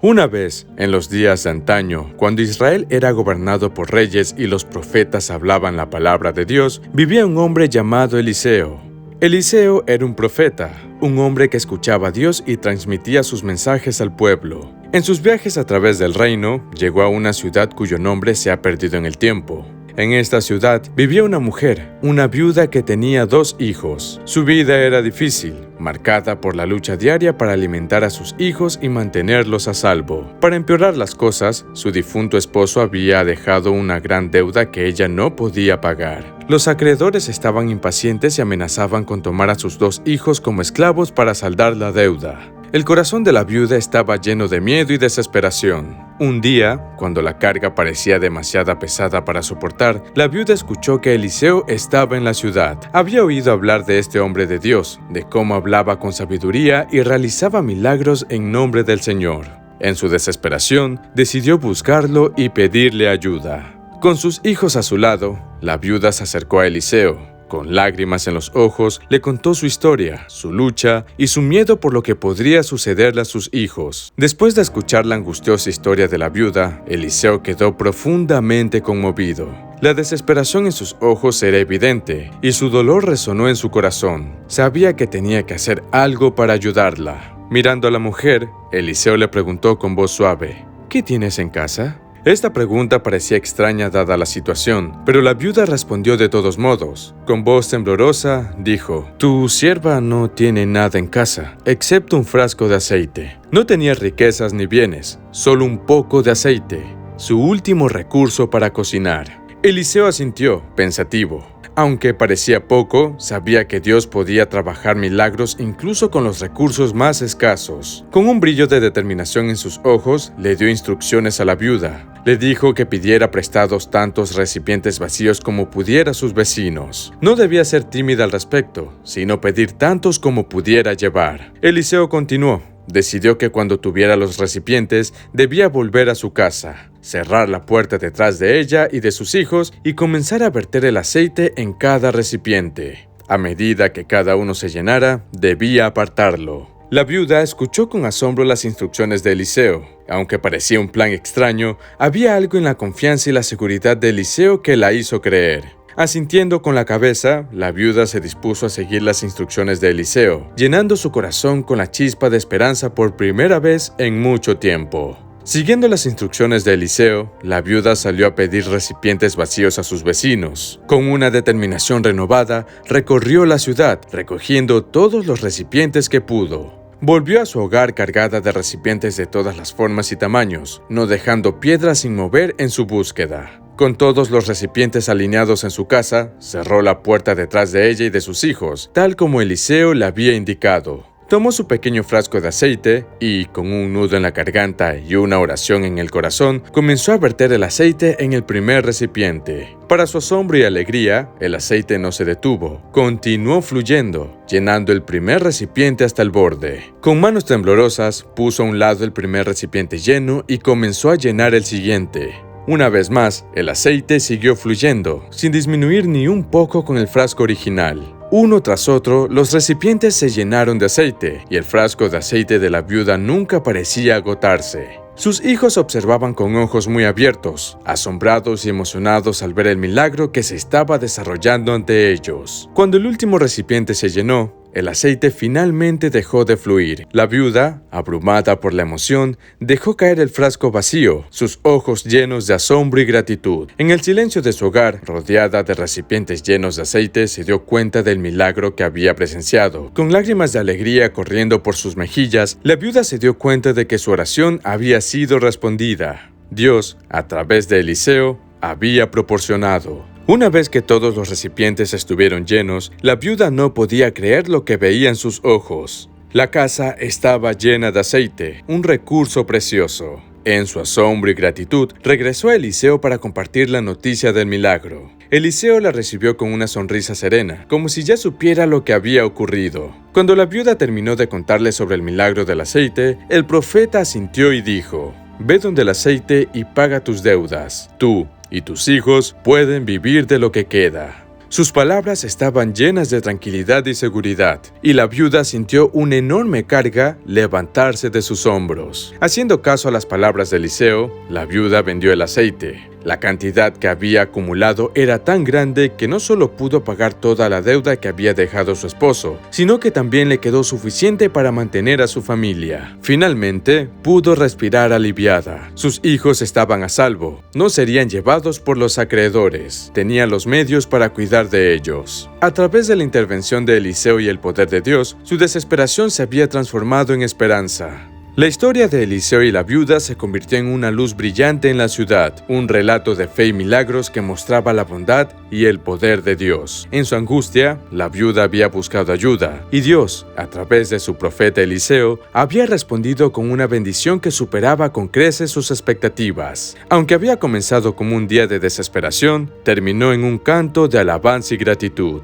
Una vez, en los días de antaño, cuando Israel era gobernado por reyes y los profetas hablaban la palabra de Dios, vivía un hombre llamado Eliseo. Eliseo era un profeta, un hombre que escuchaba a Dios y transmitía sus mensajes al pueblo. En sus viajes a través del reino, llegó a una ciudad cuyo nombre se ha perdido en el tiempo. En esta ciudad vivía una mujer, una viuda que tenía 2 hijos. Su vida era difícil, marcada por la lucha diaria para alimentar a sus hijos y mantenerlos a salvo. Para empeorar las cosas, su difunto esposo había dejado una gran deuda que ella no podía pagar. Los acreedores estaban impacientes y amenazaban con tomar a sus 2 hijos como esclavos para saldar la deuda. El corazón de la viuda estaba lleno de miedo y desesperación. Un día, cuando la carga parecía demasiado pesada para soportar, la viuda escuchó que Eliseo estaba en la ciudad. Había oído hablar de este hombre de Dios, de cómo hablaba con sabiduría y realizaba milagros en nombre del Señor. En su desesperación, decidió buscarlo y pedirle ayuda. Con sus hijos a su lado, la viuda se acercó a Eliseo. Con lágrimas en los ojos, le contó su historia, su lucha y su miedo por lo que podría sucederle a sus hijos. Después de escuchar la angustiosa historia de la viuda, Eliseo quedó profundamente conmovido. La desesperación en sus ojos era evidente y su dolor resonó en su corazón. Sabía que tenía que hacer algo para ayudarla. Mirando a la mujer, Eliseo le preguntó con voz suave: ¿Qué tienes en casa? Esta pregunta parecía extraña dada la situación, pero la viuda respondió de todos modos. Con voz temblorosa, dijo: «Tu sierva no tiene nada en casa, excepto un frasco de aceite. No tenía riquezas ni bienes, solo un poco de aceite, su último recurso para cocinar». Eliseo asintió, pensativo. Aunque parecía poco, sabía que Dios podía trabajar milagros incluso con los recursos más escasos. Con un brillo de determinación en sus ojos, le dio instrucciones a la viuda. Le dijo que pidiera prestados tantos recipientes vacíos como pudiera a sus vecinos. No debía ser tímida al respecto, sino pedir tantos como pudiera llevar. Eliseo continuó. Decidió que cuando tuviera los recipientes, debía volver a su casa, cerrar la puerta detrás de ella y de sus hijos y comenzar a verter el aceite en cada recipiente. A medida que cada uno se llenara, debía apartarlo. La viuda escuchó con asombro las instrucciones de Eliseo. Aunque parecía un plan extraño, había algo en la confianza y la seguridad de Eliseo que la hizo creer. Asintiendo con la cabeza, la viuda se dispuso a seguir las instrucciones de Eliseo, llenando su corazón con la chispa de esperanza por primera vez en mucho tiempo. Siguiendo las instrucciones de Eliseo, la viuda salió a pedir recipientes vacíos a sus vecinos. Con una determinación renovada, recorrió la ciudad, recogiendo todos los recipientes que pudo. Volvió a su hogar cargada de recipientes de todas las formas y tamaños, no dejando piedra sin mover en su búsqueda. Con todos los recipientes alineados en su casa, cerró la puerta detrás de ella y de sus hijos, tal como Eliseo le había indicado. Tomó su pequeño frasco de aceite y, con un nudo en la garganta y una oración en el corazón, comenzó a verter el aceite en el primer recipiente. Para su asombro y alegría, el aceite no se detuvo. Continuó fluyendo, llenando el primer recipiente hasta el borde. Con manos temblorosas, puso a un lado el primer recipiente lleno y comenzó a llenar el siguiente. Una vez más, el aceite siguió fluyendo, sin disminuir ni un poco con el frasco original. Uno tras otro, los recipientes se llenaron de aceite, y el frasco de aceite de la viuda nunca parecía agotarse. Sus hijos observaban con ojos muy abiertos, asombrados y emocionados al ver el milagro que se estaba desarrollando ante ellos. Cuando el último recipiente se llenó, el aceite finalmente dejó de fluir. La viuda, abrumada por la emoción, dejó caer el frasco vacío, sus ojos llenos de asombro y gratitud. En el silencio de su hogar, rodeada de recipientes llenos de aceite, se dio cuenta del milagro que había presenciado. Con lágrimas de alegría corriendo por sus mejillas, la viuda se dio cuenta de que su oración había sido respondida. Dios, a través de Eliseo, había proporcionado. Una vez que todos los recipientes estuvieron llenos, la viuda no podía creer lo que veía en sus ojos. La casa estaba llena de aceite, un recurso precioso. En su asombro y gratitud, regresó a Eliseo para compartir la noticia del milagro. Eliseo la recibió con una sonrisa serena, como si ya supiera lo que había ocurrido. Cuando la viuda terminó de contarle sobre el milagro del aceite, el profeta asintió y dijo: «Ve donde el aceite y paga tus deudas. Tú y tus hijos pueden vivir de lo que queda». Sus palabras estaban llenas de tranquilidad y seguridad, y la viuda sintió una enorme carga levantarse de sus hombros. Haciendo caso a las palabras de Eliseo, la viuda vendió el aceite. La cantidad que había acumulado era tan grande que no solo pudo pagar toda la deuda que había dejado su esposo, sino que también le quedó suficiente para mantener a su familia. Finalmente, pudo respirar aliviada. Sus hijos estaban a salvo, no serían llevados por los acreedores, tenía los medios para cuidar de ellos. A través de la intervención de Eliseo y el poder de Dios, su desesperación se había transformado en esperanza. La historia de Eliseo y la viuda se convirtió en una luz brillante en la ciudad, un relato de fe y milagros que mostraba la bondad y el poder de Dios. En su angustia, la viuda había buscado ayuda, y Dios, a través de su profeta Eliseo, había respondido con una bendición que superaba con creces sus expectativas. Aunque había comenzado como un día de desesperación, terminó en un canto de alabanza y gratitud.